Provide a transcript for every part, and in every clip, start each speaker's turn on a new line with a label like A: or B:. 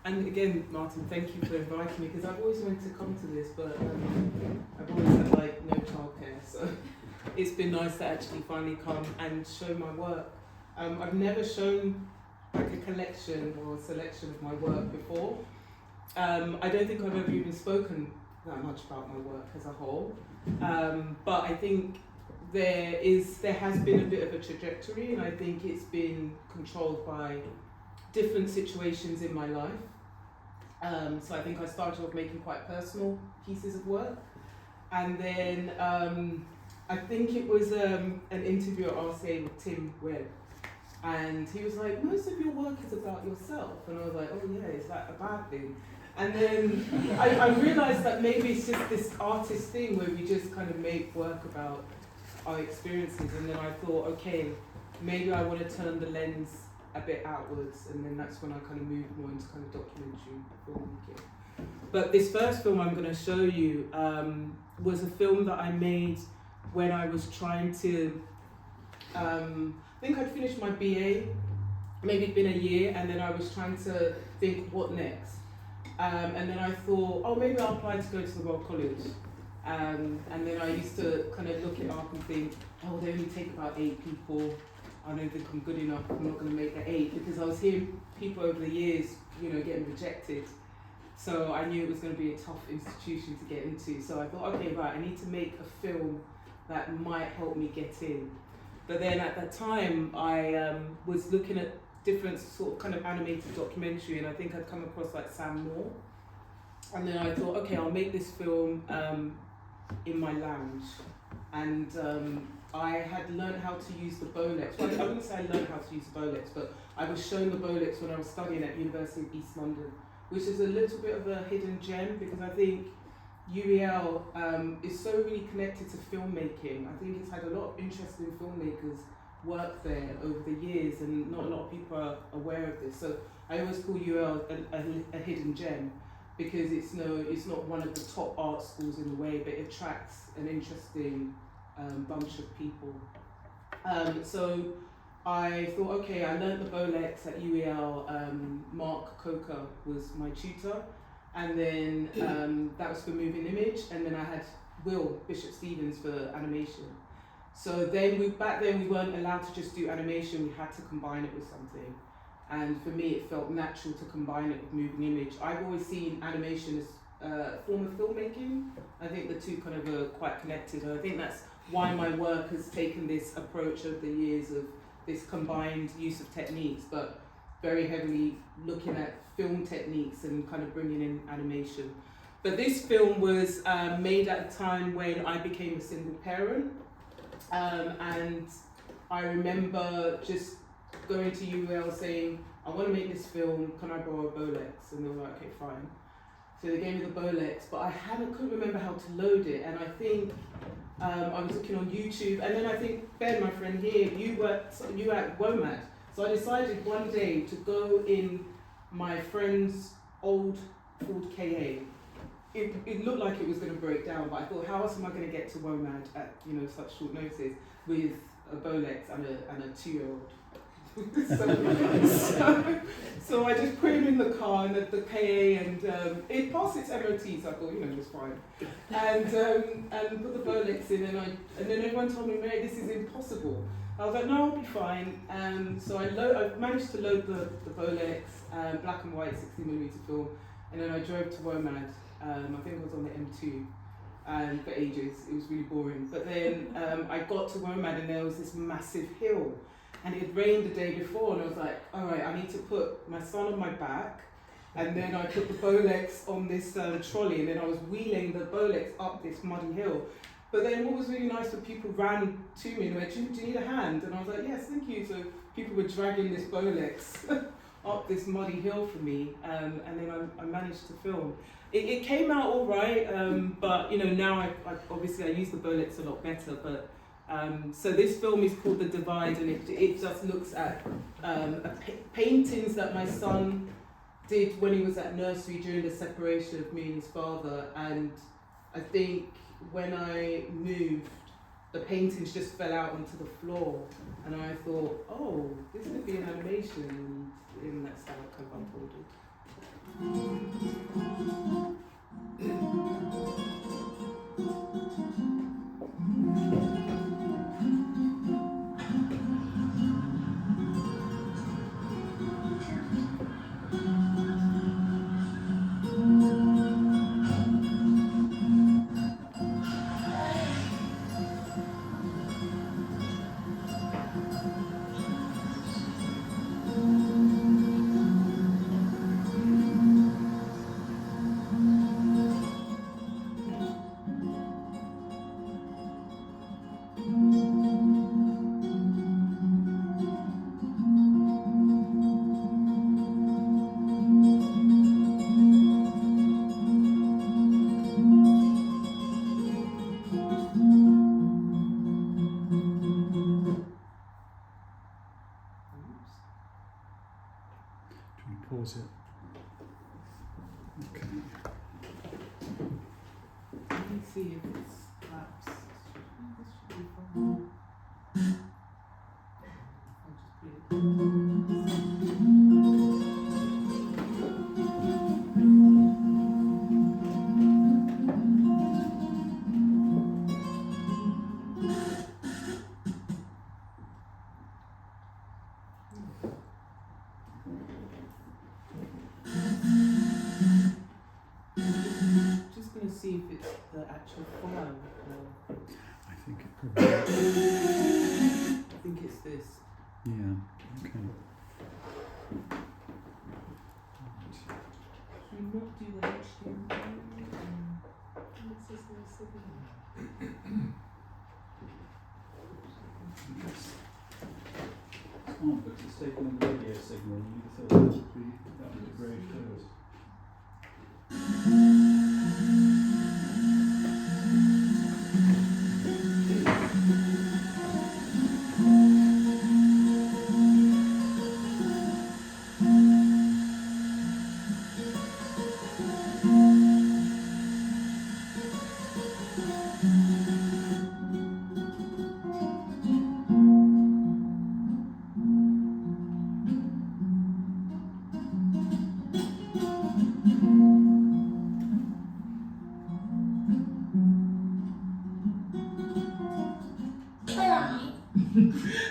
A: And again, Martin, thank you for inviting me, because I've always wanted to come to this, but I've always had like no childcare, so it's been nice to actually finally come and show my work. I've never shown like a collection or a selection of my work before. I don't think I've ever even spoken that much about my work as a whole, but I think there has been a bit of a trajectory, and I think it's been controlled by different situations in my life. So I think I started off making quite personal pieces of work, and then I think it was an interview at RCA with Tim Webb, and he was like, most of your work is about yourself, and I was like, oh yeah, is that a bad thing? And then I realised that maybe it's just this artist thing where we just kind of make work about our experiences, and then I thought, okay, maybe I want to turn the lens a bit outwards, and then that's when I kind of moved more into kind of documentary filmmaking. But this first film I'm going to show you was a film that I made when I was trying to, I think I'd finished my BA, maybe it'd been a year, and then I was trying to think what next. And then I thought, oh, maybe I'll apply to go to the Royal College. And then I used to kind of look it up and think, oh, they only take about 8 people. I don't think I'm good enough, I'm not going to make the 8, because I was hearing people over the years, getting rejected. So I knew it was going to be a tough institution to get into. So I thought, okay, right, I need to make a film that might help me get in. But then at that time, I was looking at different sort of kind of animated documentary, and I think I'd come across like Sam Moore. And then I thought, okay, I'll make this film in my lounge. And I had learned how to use the Bolex. Well, I wouldn't say I learned how to use the Bolex, but I was shown the Bolex when I was studying at University of East London, which is a little bit of a hidden gem, because I think UEL is so really connected to filmmaking. I think it's had a lot of interesting filmmakers work there over the years, and not a lot of people are aware of this. So I always call UEL a hidden gem, because it's not one of the top art schools in a way, but it attracts an interesting bunch of people. So I thought, okay, I learned the Bolex at UEL. Mark Coker was my tutor, and then that was for moving image, and then I had Will Bishop Stevens for animation. So then back then we weren't allowed to just do animation, we had to combine it with something. And for me it felt natural to combine it with moving image. I've always seen animation as a form of filmmaking. I think the two kind of are quite connected, and I think that's why my work has taken this approach over the years of this combined use of techniques, but very heavily looking at film techniques and kind of bringing in animation. But this film was made at a time when I became a single parent, and I remember just going to UEL saying, I want to make this film, can I borrow a Bolex? And they were like, okay, fine. So they gave me the Bolex, but I couldn't remember how to load it, and I think I was looking on YouTube, and then I think Ben, my friend here, you at WOMAD. So I decided one day to go in my friend's old Ford KA. It looked like it was going to break down, but I thought, how else am I going to get to WOMAD at such short notice with a Bolex and a 2-year-old? so I just put him in the car and the KA, and it passed its MOT, so I thought, it was fine. And put the Bolex in, and then everyone told me, Mary, this is impossible. I was like, no, I'll be fine. So I managed to load the Bolex, black and white 60mm film, and then I drove to WOMAD. I think I was on the M2. And for ages, it was really boring. But then I got to WOMAD, and there was this massive hill. And it had rained the day before, and I was like, all right, I need to put my son on my back, and then I put the Bolex on this trolley, and then I was wheeling the Bolex up this muddy hill. But then what was really nice was people ran to me and went, do you need a hand? And I was like, yes, thank you. So people were dragging this Bolex up this muddy hill for me, and then I managed to film. It came out all right, but now I obviously I use the Bolex a lot better, but so this film is called The Divide, and it just looks at paintings that my son did when he was at nursery during the separation of me and his father. And I think when I moved, the paintings just fell out onto the floor, and I thought, oh, this could be an animation, and that's how it kind of unfolded.
B: Pause it. Okay.
A: Let me see if it's lapsed. This should be fine. I'll just put it. Just going to see if it's the actual file.
B: I think it probably.
A: I think it's this.
B: Yeah. Okay.
A: Should we not do the HTML? What's this little signal?
B: Oh, but it's taken the radio signal. You thought that would be great first.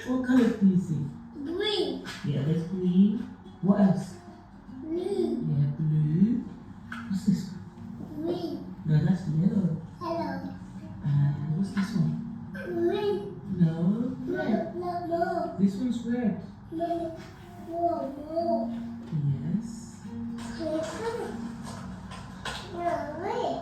C: What colour do you see?
D: Green.
C: Yeah, there's green. What else?
D: Blue.
C: Yeah, blue. What's this one?
D: Green.
C: No, that's yellow.
D: Hello.
C: And what's this one?
D: Green.
C: No,
D: No,
C: red.
D: no, no.
C: This one's red.
D: No, no, no.
C: Yes.
D: No, wait.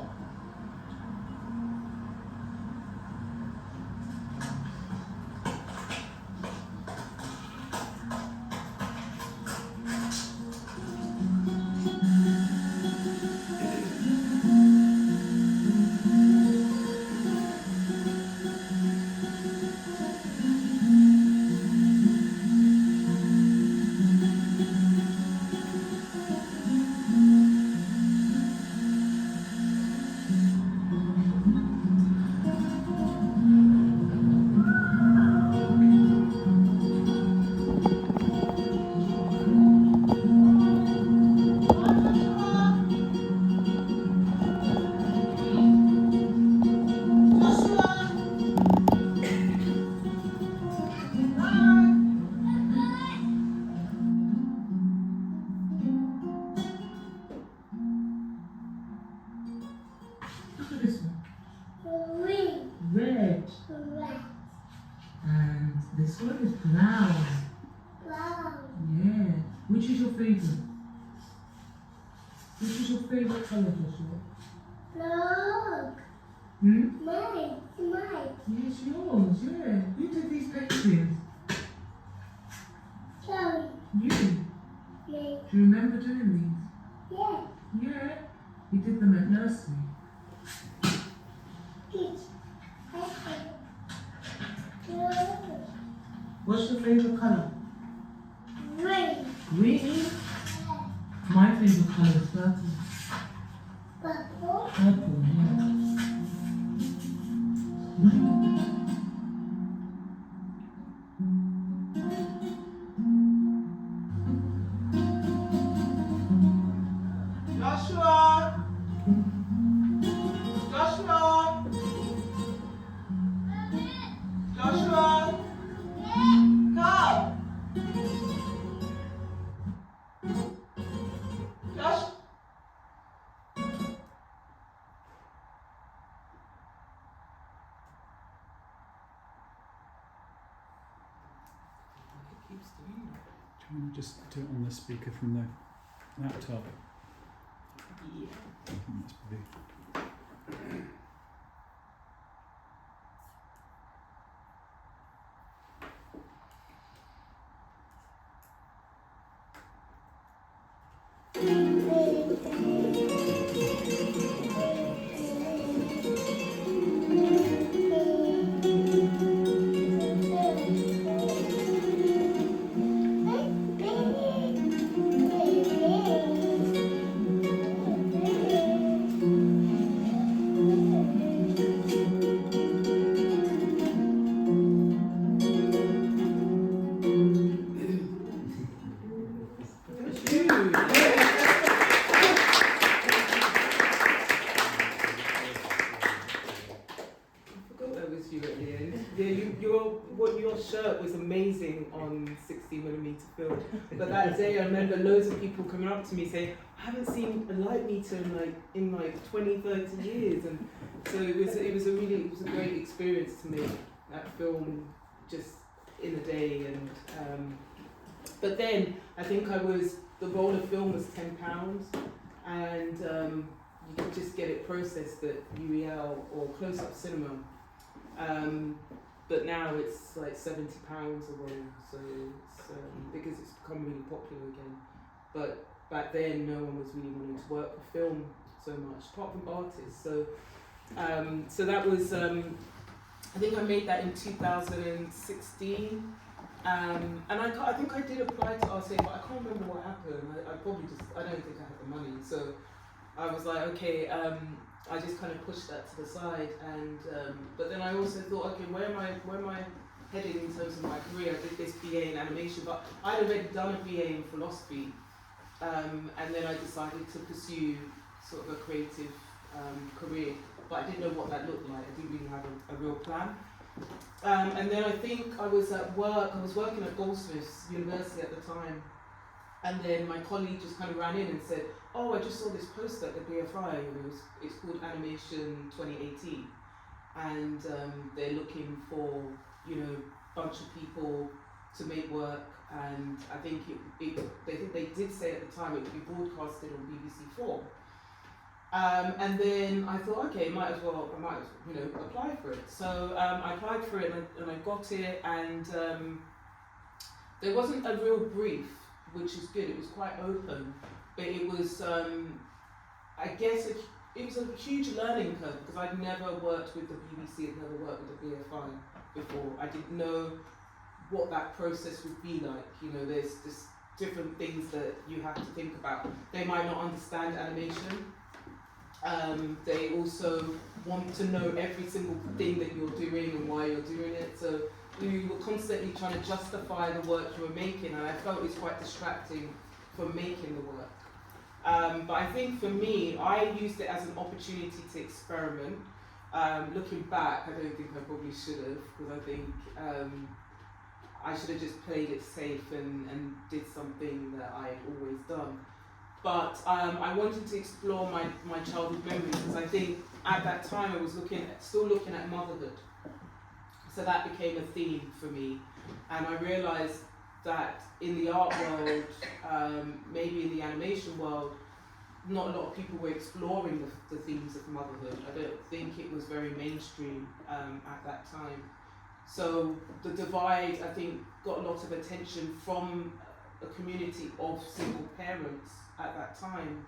C: Look at this one.
D: Green.
C: Red.
D: Red.
C: And this one is brown.
D: Brown.
C: Yeah. Which is your favourite? Which is your favourite colour, Joshua?
D: Look.
C: Hmm?
D: Mine. Mine.
C: Yes, yours, yeah. Who did these paintings?
D: Sorry.
C: You.
D: Me.
C: Do you remember doing
D: Yeah.
C: these? Yeah. We did them at nursery.
D: Kids. Look.
C: What's your favourite colour?
D: Green.
C: Green. My favourite colour is purple.
D: Purple.
C: Purple, yeah. Right.
A: keeps doing that.
B: Do you want to just do it on the speaker from the laptop?
A: Yeah.
B: I think that's probably...
A: Your shirt was amazing on 16mm film, but that day I remember loads of people coming up to me saying, I haven't seen a light meter in like 20, 30 years, and so it was a great experience to make that film just in a day. And but then I think the roll of film was £10, and you could just get it processed at UEL or close-up cinema. But now it's like £70 a roll, so it's because it's become really popular again. But back then, no one was really wanting to work with film so much, apart from artists. So that was, I think I made that in 2016, and I think I did apply to RCA, but I can't remember what happened. I don't think I had the money, so I was like, okay. I just kind of pushed that to the side, and but then I also thought, okay, where am I headed in terms of my career? I did this BA in animation, but I'd already done a BA in philosophy, and then I decided to pursue sort of a creative career, but I didn't know what that looked like. I didn't really have a real plan. And then I think I was at work. I was working at Goldsmiths University at the time. And then my colleague just kind of ran in and said, oh, I just saw this poster at the BFI, it's called Animation 2018. And they're looking for, a bunch of people to make work. And I think they did say at the time it would be broadcasted on BBC 4. And then I thought, okay, I might as well, apply for it. So I applied for it and I got it, and there wasn't a real brief, which is good. It was quite open, but it was, I guess, it was a huge learning curve because I'd never worked with the BBC, I'd never worked with the BFI before. I didn't know what that process would be like. There's just different things that you have to think about. They might not understand animation. They also want to know every single thing that you're doing and why you're doing it. So you were constantly trying to justify the work you were making, and I felt it's quite distracting from making the work. But I think for me, I used it as an opportunity to experiment. Looking back, I don't think I probably should have, because I think I should have just played it safe and did something that I had always done. But I wanted to explore my childhood memories, because I think at that time I was still looking at motherhood. So that became a theme for me, and I realised that in the art world, maybe in the animation world, not a lot of people were exploring the themes of motherhood. I don't think it was very mainstream at that time. So the divide, I think, got a lot of attention from a community of single parents at that time.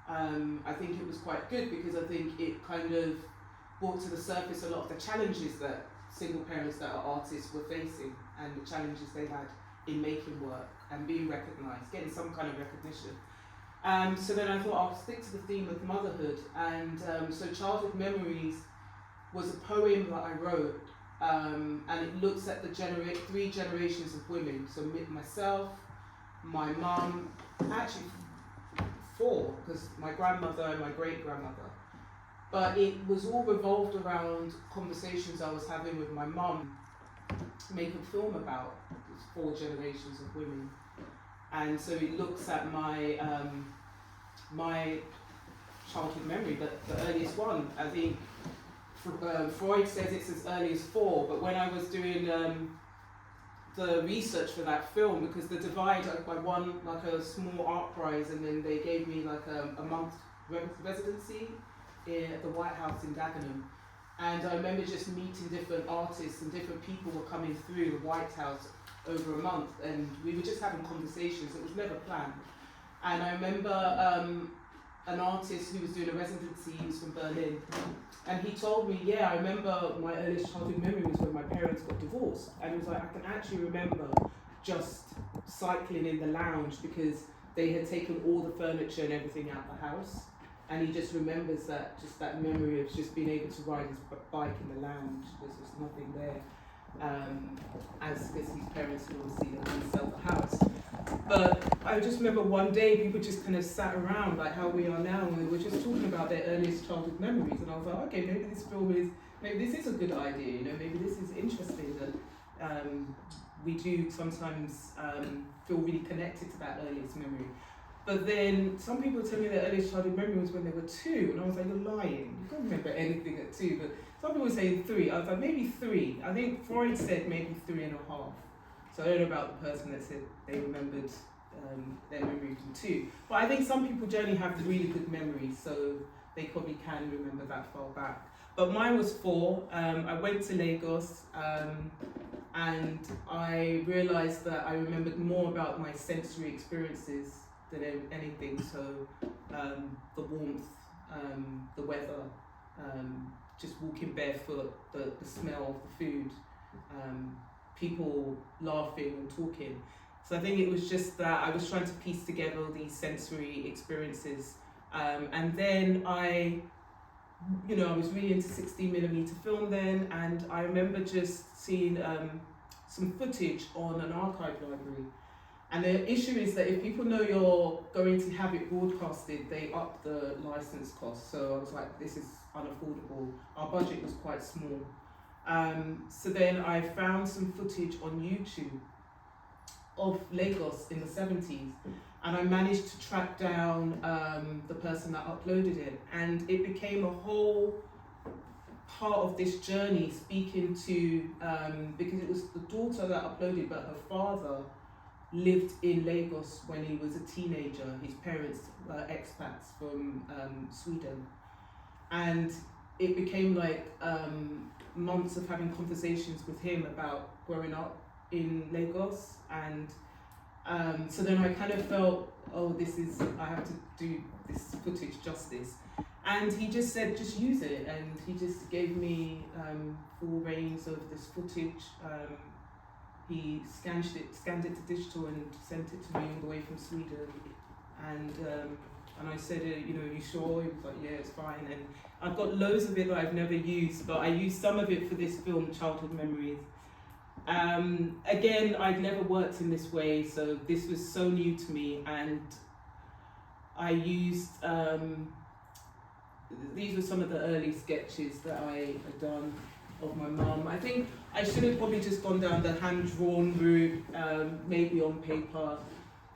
A: I think it was quite good because I think it kind of brought to the surface a lot of the challenges that single parents that are artists were facing, and the challenges they had in making work and being recognised, getting some kind of recognition. So then I thought I'll stick to the theme of motherhood, and so Childhood Memories was a poem that I wrote, and it looks at the three generations of women, so myself, my mum, actually 4, because my grandmother and my great-grandmother. But it was all revolved around conversations I was having with my mum, making film about these 4 generations of women. And so it looks at my my childhood memory, the earliest one. I think Freud says it's as early as 4, but when I was doing the research for that film, because the Divide, I won like a small art prize, and then they gave me like a month residency at the White House in Dagenham. And I remember just meeting different artists, and different people were coming through the White House over a month, and we were just having conversations. It was never planned. And I remember an artist who was doing a residency, he was from Berlin, and he told me, yeah, I remember my earliest childhood memory was when my parents got divorced. And he was like, I can actually remember just cycling in the lounge because they had taken all the furniture and everything out the house. And he just remembers that, just that memory of just being able to ride his bike in the lounge. There's just nothing there. As his parents had obviously sell the house. But I just remember one day people just kind of sat around like how we are now, and we were just talking about their earliest childhood memories. And I was like, okay, maybe this is a good idea, you know, maybe this is interesting that we do sometimes feel really connected to that earliest memory. But then some people tell me their earliest childhood memory was when they were 2, and I was like, you're lying. You can't remember anything at 2. But some people say 3. I was like, maybe 3. I think Freud said maybe 3.5. So I don't know about the person that said they remembered their memory from 2. But I think some people generally have really good memories, so they probably can remember that far back. But mine was 4. I went to Lagos, and I realised that I remembered more about my sensory experiences than anything. So the warmth, the weather, just walking barefoot, the smell of the food, people laughing and talking. So I think it was just that I was trying to piece together these sensory experiences. And then I was really into 16mm film then, and I remember just seeing some footage on an archive library. And the issue is that if people know you're going to have it broadcasted, they up the license cost. So I was like, this is unaffordable. Our budget was quite small. So then I found some footage on YouTube of Lagos in the 70s. And I managed to track down the person that uploaded it. And it became a whole part of this journey, speaking to, because it was the daughter that uploaded, but her father lived in Lagos when he was a teenager. His parents were expats from Sweden. And it became like months of having conversations with him about growing up in Lagos. And so then I kind of felt, oh, I have to do this footage justice. And he just said, just use it. And he just gave me full reins of this footage. He scanned it to digital and sent it to me all the way from Sweden. And I said, you sure? He was like, yeah, it's fine. And I've got loads of it that I've never used, but I used some of it for this film, Childhood Memories. Again, I'd never worked in this way, so this was so new to me. And I used, these were some of the early sketches that I had done of my mum. I think I should have probably just gone down the hand-drawn route, maybe on paper.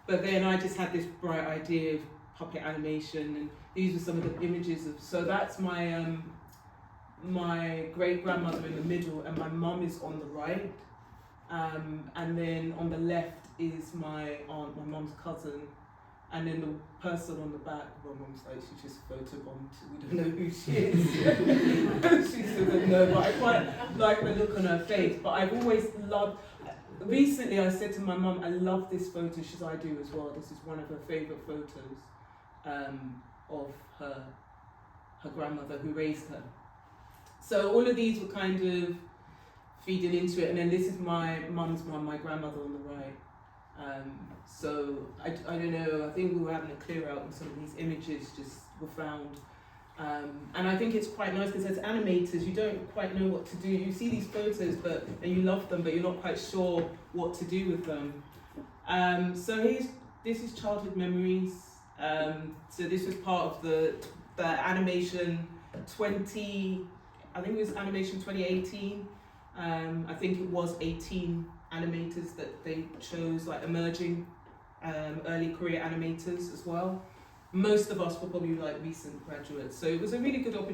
A: But then I just had this bright idea of puppet animation, and these were some of the images of. So that's my my great-grandmother in the middle, and my mum is on the right. And then on the left is my aunt, my mum's cousin. And then the person on the back, my mum's like, she just photobombed. We don't know who she is. She doesn't know, but I quite like the look on her face. But I've always loved, recently I said to my mum, I love this photo, she's I do as well. This is one of her favourite photos of her grandmother who raised her. So all of these were kind of feeding into it. And then this is my mum's mum, my grandmother on the right. So I don't know, I think we were having a clear out and some of these images just were found. And I think it's quite nice because as animators, you don't quite know what to do. You see these photos and you love them, but you're not quite sure what to do with them. So this is Childhood Memories. So this was part of the animation I think it was animation 2018. I think it was 18 animators that they chose, like emerging early career animators as well. Most of us were probably like recent graduates, so it was a really good opportunity.